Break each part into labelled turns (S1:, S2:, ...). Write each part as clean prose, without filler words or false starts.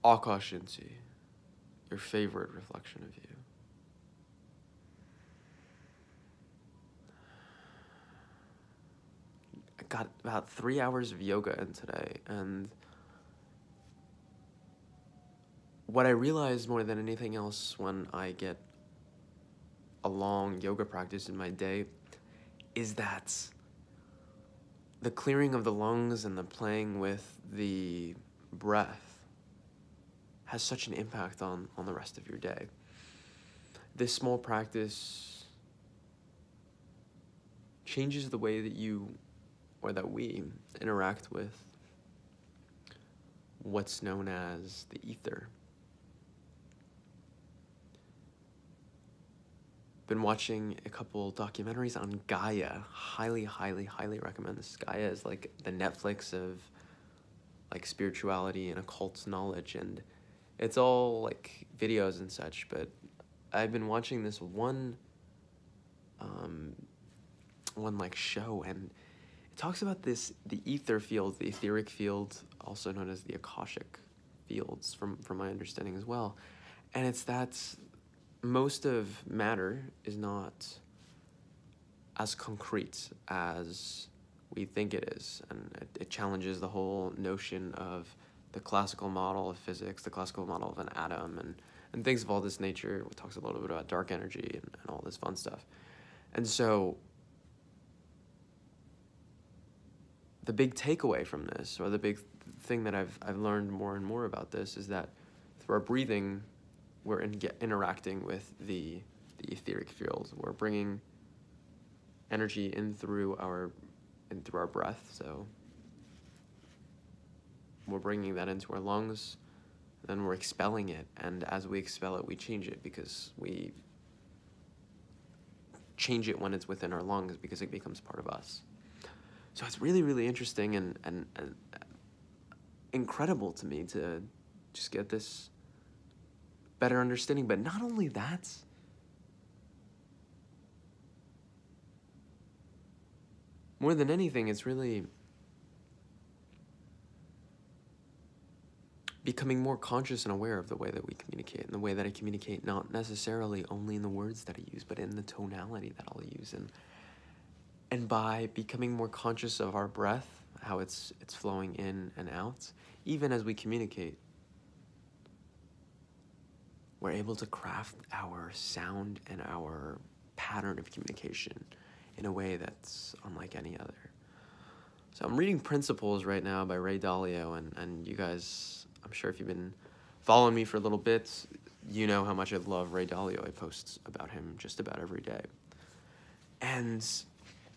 S1: Akash Inti, your favorite reflection of you. I got about 3 hours of yoga in today, and what I realized more than anything else when I get a long yoga practice in my day is that the clearing of the lungs and the playing with the breath has such an impact on the rest of your day. This small practice changes the way that you, or that we, interact with what's known as the ether. Been watching a couple documentaries on Gaia. Highly, highly, highly recommend this. Gaia is like the Netflix of like spirituality and occult knowledge, and it's all like videos and such, but I've been watching this one like show, and it talks about the ether field, the etheric field, also known as the Akashic fields, from my understanding as well. And it's that most of matter is not as concrete as we think it is, and it challenges the whole notion of the classical model of physics, the classical model of an atom, and things of all this nature. It talks a little bit about dark energy and all this fun stuff. And so the big takeaway from this, or the big thing that I've learned more and more about this, is that through our breathing, we're interacting with the etheric field. We're bringing energy in through our breath. So we're bringing that into our lungs, then we're expelling it, and as we expel it, we change it, because we change it when it's within our lungs, because it becomes part of us. So it's really, really interesting and incredible to me to just get this better understanding. But not only that, more than anything, it's really becoming more conscious and aware of the way that we communicate, and the way that I communicate, not necessarily only in the words that I use, but in the tonality that I'll use. And by becoming more conscious of our breath, how it's flowing in and out, even as we communicate, we're able to craft our sound and our pattern of communication in a way that's unlike any other. So I'm reading Principles right now by Dalio, and you guys, I'm sure if you've been following me for a little bit, you know how much I love Dalio. I post about him just about every day. And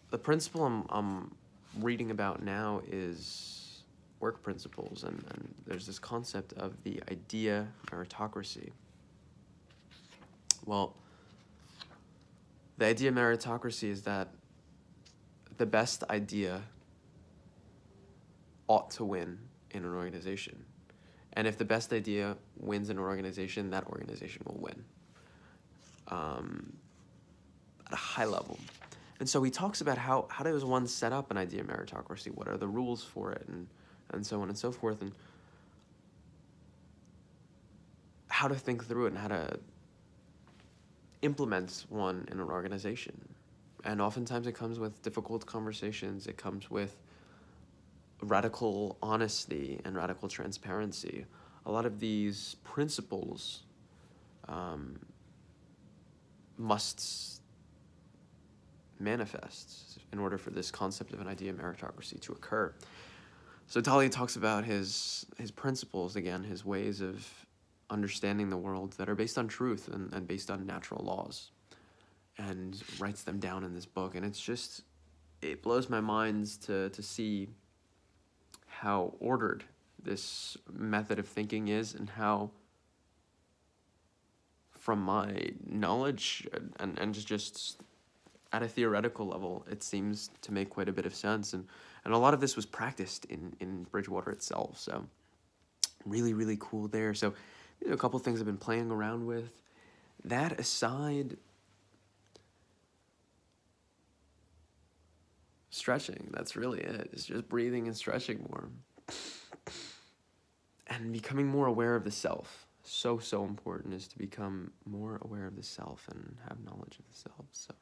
S1: the principle I'm reading about now is work principles, and there's this concept of the idea meritocracy. Well, the idea meritocracy is that the best idea ought to win in an organization. And if the best idea wins in an organization, that organization will win at a high level. And so he talks about how does one set up an idea meritocracy? What are the rules for it, and so on and so forth, and how to think through it and how to implement one in an organization. And oftentimes it comes with difficult conversations. It comes with radical honesty and radical transparency. A lot of these principles must manifest in order for this concept of an idea meritocracy to occur. So Dalio talks about his principles, again, his ways of understanding the world that are based on truth and based on natural laws, and writes them down in this book. And it's just, it blows my mind to see how ordered this method of thinking is, and how, from my knowledge and just at a theoretical level, it seems to make quite a bit of sense. And a lot of this was practiced in Bridgewater itself. So really, really cool there. So a couple things I've been playing around with. That aside, stretching, that's really it. It's just breathing and stretching more. and becoming more aware of the self. So important is to become more aware of the self and have knowledge of the self. So